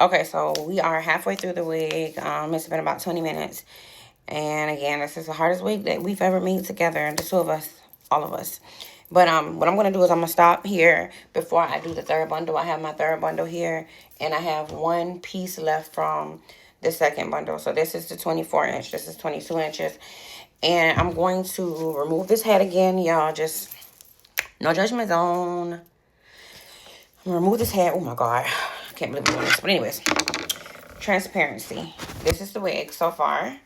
Okay, so we are halfway through the wig. It's been about 20 minutes. And again, this is the hardest wig that we've ever made together. The two of us, all of us. But what I'm going to do is I'm going to stop here before I do the third bundle. I have my third bundle here. And I have one piece left from the second bundle. So this is the 24 inch. This is 22 inches. And I'm going to remove this head again, y'all. Just no judgment zone. I'm going to remove this head. Oh, my God. I can't believe I'm doing this. But anyways, transparency. This is the wig so far.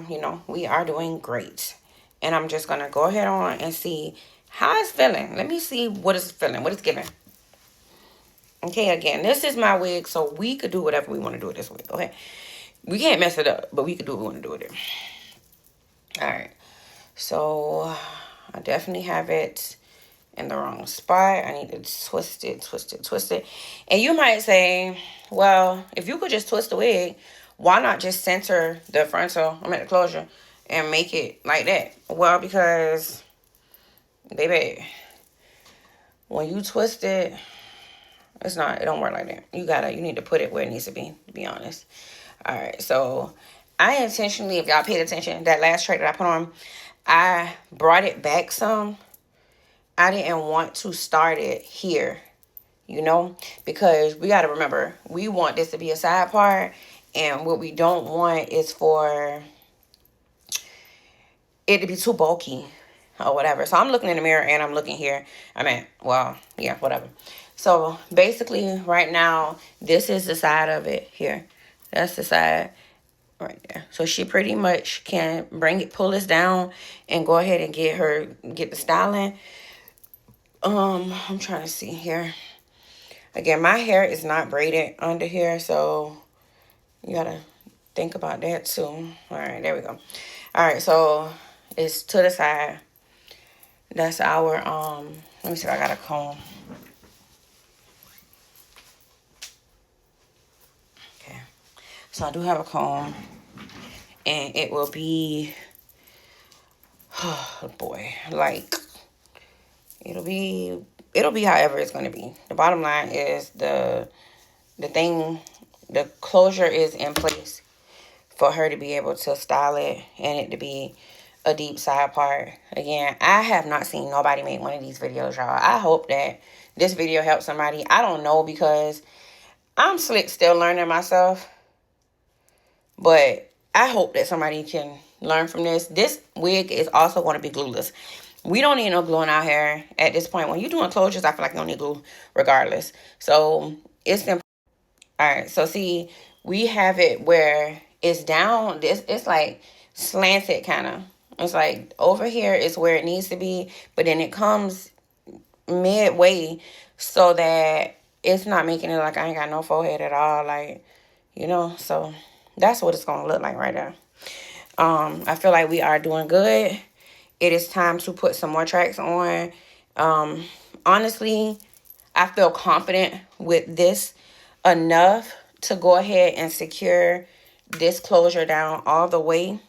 You know, we are doing great. And I'm just going to go ahead on and see how it's feeling. Let me see what it's feeling, what it's giving. Okay, again, this is my wig, so we could do whatever we want to do with this wig, okay? We can't mess it up, but we could do what we want to do with it. All right. So, I definitely have it in the wrong spot. I need to twist it. And you might say, well, if you could just twist the wig, why not just center the frontal, the closure, and make it like that? Well, because, baby, when you twist it, it don't work like that. You need to put it where it needs to be honest. All right, so I intentionally, if y'all paid attention, that last track that I put on, I brought it back some. I didn't want to start it here, you know, because we got to remember, we want this to be a side part, and what we don't want is for it to be too bulky or whatever. So I'm looking in the mirror and I'm looking here. Well, yeah, whatever. So basically right now, this is the side of it here. That's the side right there. So she pretty much can pull this down and go ahead and get the styling. I'm trying to see here. Again, my hair is not braided under here, so you gotta think about that too. All right, there we go. All right, so it's to the side. That's our, let me see if I got a comb. Okay. So I do have a comb. And it will be, oh boy, like, it'll be however it's going to be. The bottom line is the closure is in place for her to be able to style it and it to be a deep side part. Again, I have not seen nobody make one of these videos, y'all. I hope that this video helps somebody. I don't know, because I'm still learning myself. But I hope that somebody can learn from this. This wig is also going to be glueless. We don't need no glue in our hair at this point. When you're doing closures, I feel like you don't need glue regardless. So it's simple. All right, so see, we have it where it's down. It's like slanted kind of. It's like over here is where it needs to be, but then it comes midway so that it's not making it like I ain't got no forehead at all. Like, you know, so that's what it's going to look like right there. I feel like we are doing good. It is time to put some more tracks on. Honestly, I feel confident with this enough to go ahead and secure this closure down all the way.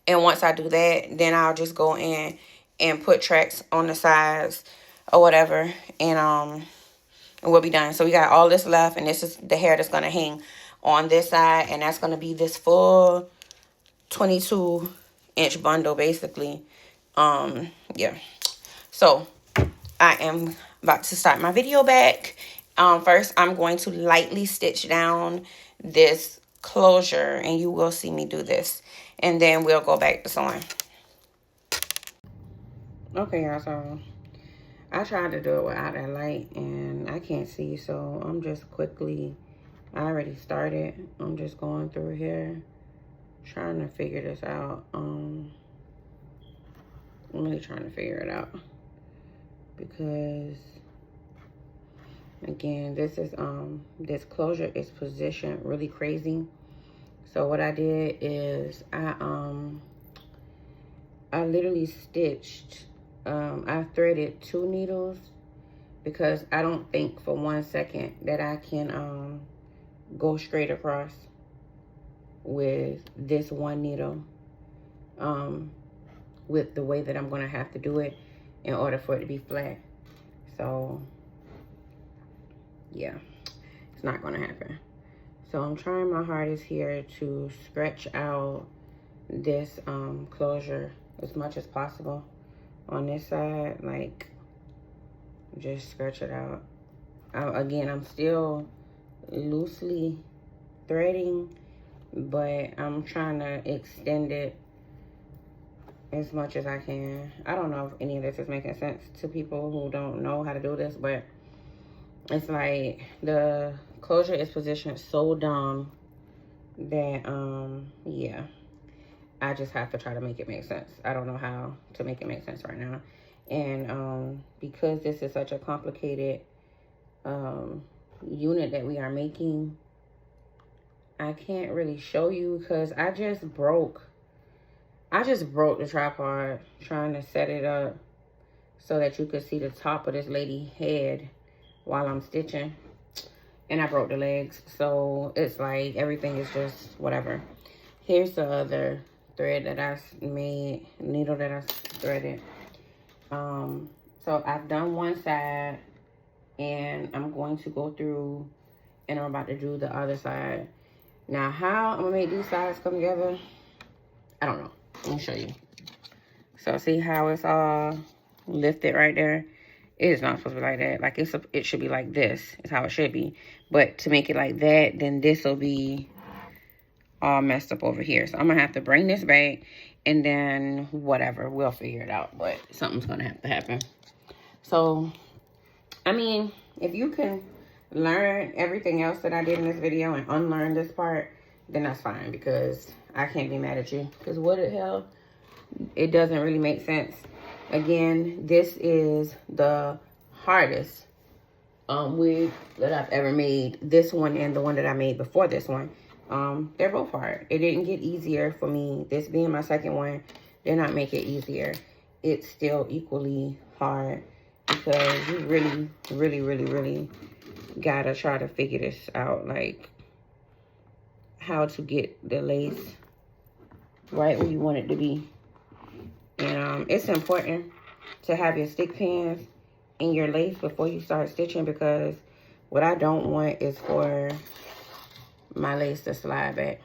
And once I do that, then I'll just go in and put tracks on the sides or whatever. And we'll be done. So we got all this left, and this is the hair that's going to hang on this side, and that's going to be this full 22-inch bundle, basically. Yeah. So I am about to start my video back. First, I'm going to lightly stitch down this closure, and you will see me do this. And then we'll go back to sewing. Okay, y'all, so I tried to do it without that light, and I can't see, so I'm just quickly, I already started. I'm just going through here, trying to figure this out. I'm really trying to figure it out, because, again, this is, this closure is positioned really crazy. So what I did is I literally stitched, I threaded 2 needles, because I don't think for 1 second that I can go straight across with this 1 needle, with the way that I'm going to have to do it in order for it to be flat. So yeah, not going to happen. So I'm trying my hardest here to stretch out this closure as much as possible on this side. Like, just stretch it out. Again, I'm still loosely threading, but I'm trying to extend it as much as I can. I don't know if any of this is making sense to people who don't know how to do this, but it's like the closure is positioned so dumb that yeah, I just have to try to make it make sense. I don't know how to make it make sense right now. And because this is such a complicated unit that we are making, I can't really show you because I just broke the tripod trying to set it up so that you could see the top of this lady's head while I'm stitching. And I broke the legs. So it's like everything is just whatever. Here's the other thread that I made, needle that I threaded. So I've done one side and I'm going to go through and I'm about to do the other side. Now how I'm gonna make these sides come together, I don't know. Let me show you. So see how it's all lifted right there? It is not supposed to be like that. Like it should be like this. Is how it should be. But to make it like that, then this will be all messed up over here. So I'm gonna have to bring this back and then whatever, we'll figure it out. But something's gonna have to happen. So, I mean, if you can learn everything else that I did in this video and unlearn this part, then that's fine, because I can't be mad at you. Because what the hell? It doesn't really make sense. Again, this is the hardest wig that I've ever made. This one and the one that I made before this one. They're both hard. It didn't get easier for me. This being my second one did not make it easier. It's still equally hard because you really gotta try to figure this out. Like, how to get the lace right where you want it to be. And it's important to have your stick pins in your lace before you start stitching, because what I don't want is for my lace to slide back.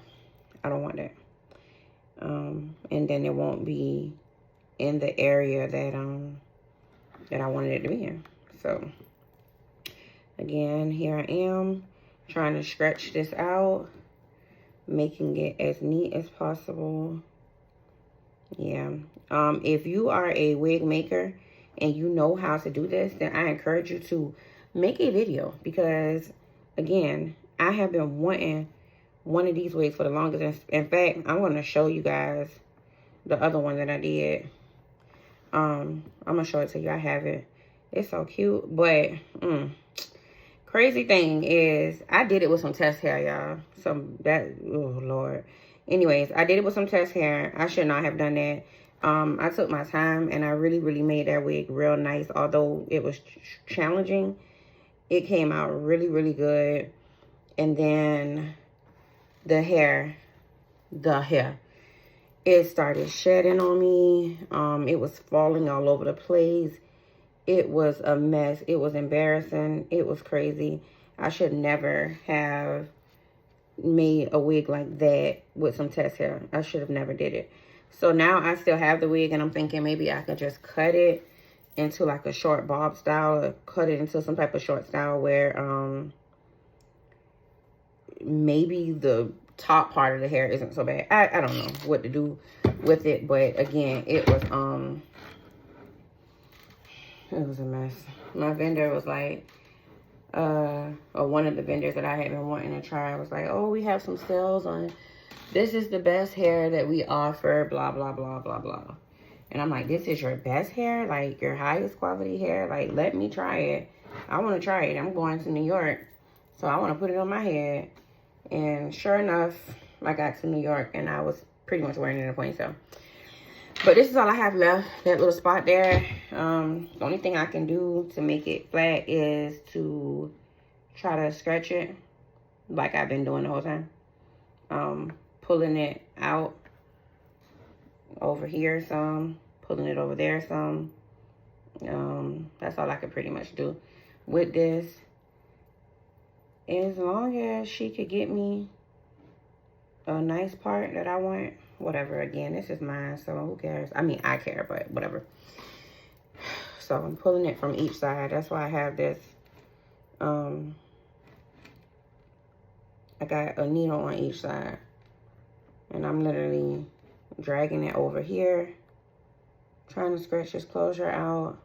I don't want that. And then it won't be in the area that I wanted it to be in. So again, here I am trying to stretch this out, making it as neat as possible. Yeah. If you are a wig maker and you know how to do this, then I encourage you to make a video, because again, I have been wanting one of these wigs for the longest. In fact, I'm going to show you guys the other one that I did. I'm going to show it to you. I have it. It's so cute. But crazy thing is, I did it with some test hair, y'all. Oh Lord. Anyways, I did it with some test hair. I should not have done that. I took my time and I really made that wig real nice. Although it was challenging, it came out really good. And then the hair, it started shedding on me. It was falling all over the place. It was a mess. It was embarrassing. It was crazy. I should never have made a wig like that with some test hair. I should have never did it. So now I still have the wig, and I'm thinking maybe I could just cut it into like a short bob style, or cut it into some type of short style where maybe the top part of the hair isn't so bad. I don't know what to do with it, but again, it was a mess. My vendor was like, or one of the vendors that I had been wanting to try was like, oh, we have some sales on, this is the best hair that we offer, blah blah blah. And I'm like, this is your best hair, like your highest quality hair? Like, let me try it. I want to try it. I'm going to New York, so I want to put it on my head. And sure enough, I got to New York and I was pretty much wearing it in a ponytail. But this is all I have left, that little spot there. The only thing I can do to make it flat is to try to stretch it like I've been doing the whole time. Pulling it out over here some, pulling it over there some. That's all I can pretty much do with this. as long as she could get me a nice part that I want, whatever. Again, this is mine, so who cares? I mean, I care, but whatever. So I'm pulling it from each side. That's why I have this. I got a needle on each side, and I'm literally dragging it over here, trying to stretch this closure out.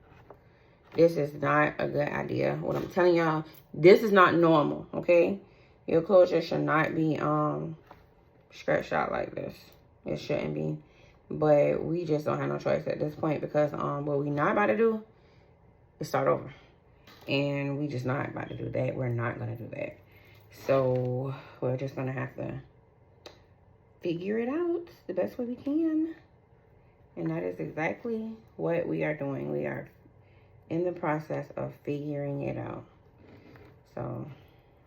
This is not a good idea. What I'm telling y'all, this is not normal, okay? Your closure should not be stretched out like this. It shouldn't be. But we just don't have no choice at this point, because what we not about to do is start over. And we just not about to do that. We're not going to do that. So we're just going to have to figure it out the best way we can. And that is exactly what we are doing. We are in the process of figuring it out. So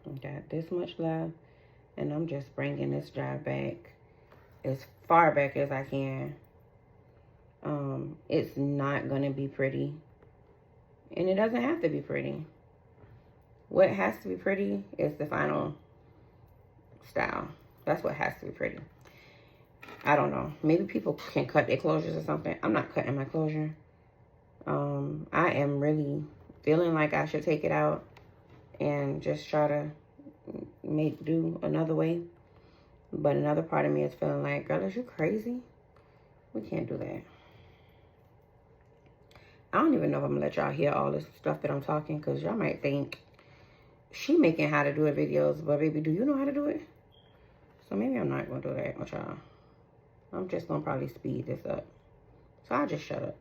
we got this much left, and I'm just bringing this job back as far back as I can. It's not going to be pretty, and it doesn't have to be pretty. What has to be pretty is the final style. That's what has to be pretty. I don't know. Maybe people can cut their closures or something. I'm not cutting my closure. I am really feeling like I should take it out and just try to do another way. But another part of me is feeling like, girl, is you crazy? We can't do that. I don't even know if I'm gonna let y'all hear all this stuff that I'm talking, because y'all might think she making how to do it videos, but baby, do you know how to do it? So maybe I'm not gonna do that with y'all. I'm just gonna probably speed this up. So I'll just shut up.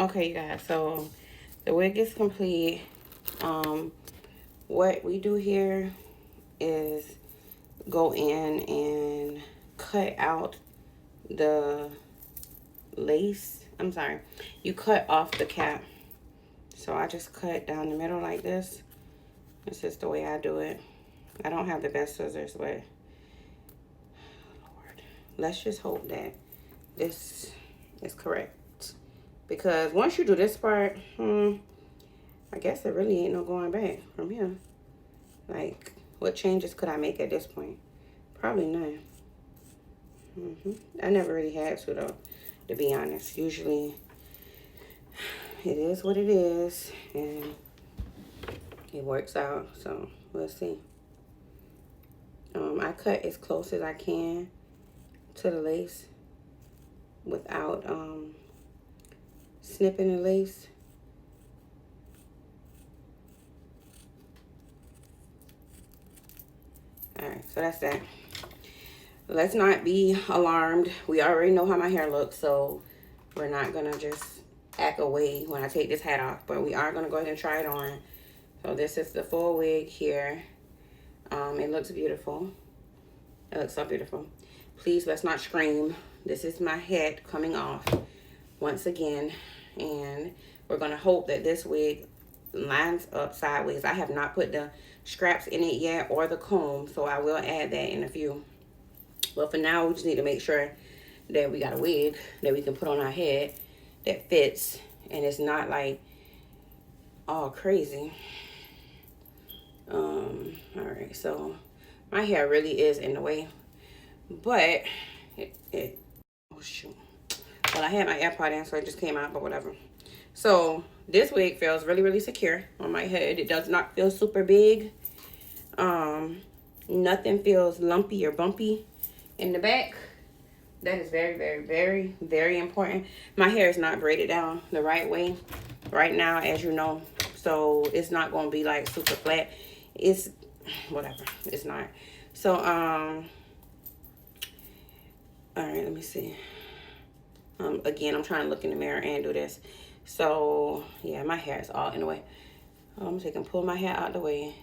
Okay, you guys, so the wig is complete. What we do here is go in and cut out the lace. I'm sorry, you cut off the cap. So I just cut down the middle like this. This is the way I do it. I don't have the best scissors, but Lord, let's just hope that this is correct. Because once you do this part, I guess there really ain't no going back from here. Like, what changes could I make at this point? Probably none. I never really had to, though, to be honest. Usually, it is what it is, and it works out. So, we'll see. I cut as close as I can to the lace without snipping the lace. Alright, so that's that. Let's not be alarmed. We already know how my hair looks, so we're not gonna just act away when I take this hat off, but we are gonna go ahead and try it on. So this is the full wig here. It looks beautiful. It looks so beautiful. Please, let's not scream. This is my head coming off once again, and we're gonna hope that this wig lines up sideways. I have not put the scraps in it yet or the comb, so I will add that in a few. But for now, we just need to make sure that we got a wig that we can put on our head that fits and it's not like all crazy. All right, so my hair really is in the way, but oh shoot. Well, I had my AirPod in, so it just came out, but whatever. So this wig feels really, really secure on my head. It does not feel super big. Nothing feels lumpy or bumpy in the back. That is very, very, very, very important. My hair is not braided down the right way right now, as you know. So it's not going to be like super flat. It's whatever. It's not. So, all right, let me see. Again, I'm trying to look in the mirror and do this. So, yeah, my hair is all in the way. I'm just going to pull my hair out the way.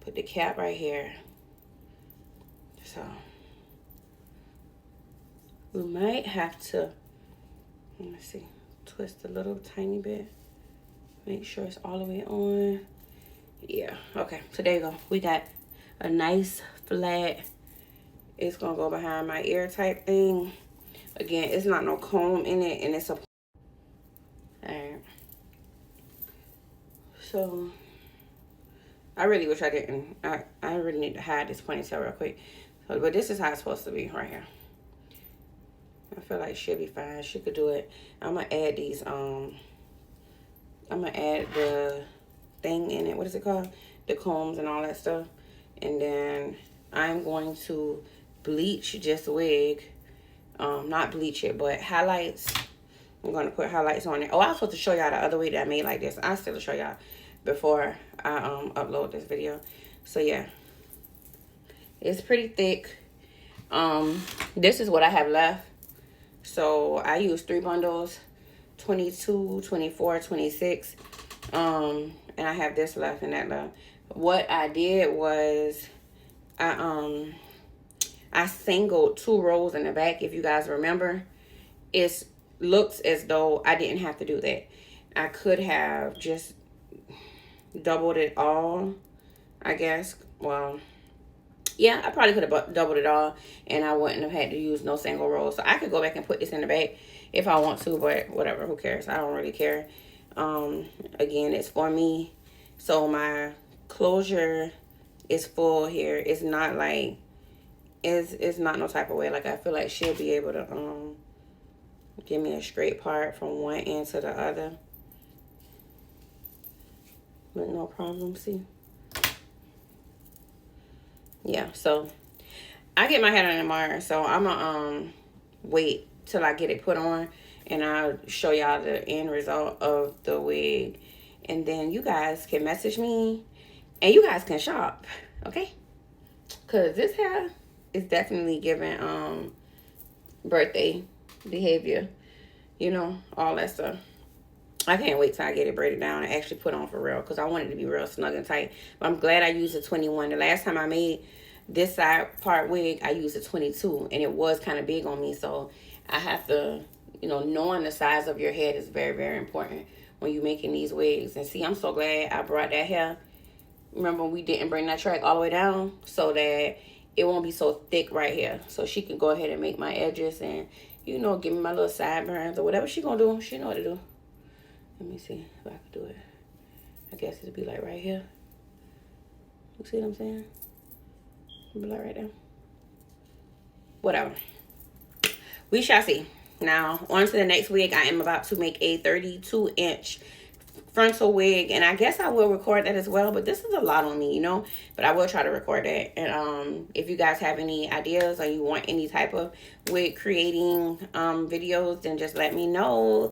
Put the cap right here. So, we might have to, let me see, twist a little tiny bit. Make sure it's all the way on. Yeah, okay. So, there you go. We got a nice flat, it's going to go behind my ear type thing. Again, it's not no comb in it, and it's a, alright. So, I really wish I didn't. I really need to hide this ponytail real quick. So, but this is how it's supposed to be right here. I feel like she'll be fine. She could do it. I'm going to add these, I'm going to add the thing in it. What is it called? The combs and all that stuff. And then I'm going to bleach this wig. Not bleach it, but highlights. I'm going to put highlights on it. Oh, I was supposed to show y'all the other way that I made like this. I'll still show y'all before I upload this video. So, yeah. It's pretty thick. This is what I have left. So, I used 3 bundles. 22, 24, 26. And I have this left and that left. What I did was I singled 2 rows in the back, if you guys remember. It looks as though I didn't have to do that. I could have just doubled it all, I guess. Well, yeah, I probably could have doubled it all, and I wouldn't have had to use no single row. So I could go back and put this in the back if I want to, but whatever, who cares? I don't really care. Again, it's for me. So my closure is full here. It's not like, it's not no type of way. Like, I feel like she'll be able to give me a straight part from one end to the other with no problem. See? Yeah, so I get my hair done tomorrow, so I'm gonna wait till I get it put on, and I'll show y'all the end result of the wig, and then you guys can message me and you guys can shop, okay? Because this hair is definitely giving birthday behavior, you know, all that stuff. I can't wait till I get it braided down and actually put on for real, because I want it to be real snug and tight. But I'm glad I used a 21. The last time I made this side part wig, I used a 22, and it was kind of big on me. So I have to, you know, knowing the size of your head is very, very important when you're making these wigs. And see, I'm so glad I brought that hair. Remember, we didn't bring that track all the way down so that it won't be so thick right here. So she can go ahead and make my edges and, you know, give me my little sideburns or whatever she gonna do. She know what to do. Let me see if I can do it. I guess it'll be like right here. You see what I'm saying? It'll be like right there. Whatever. We shall see. Now, on to the next wig. I am about to make a 32-inch frontal wig, and I guess I will record that as well, but this is a lot on me, you know, but I will try to record that. And if you guys have any ideas or you want any type of wig creating videos, then just let me know.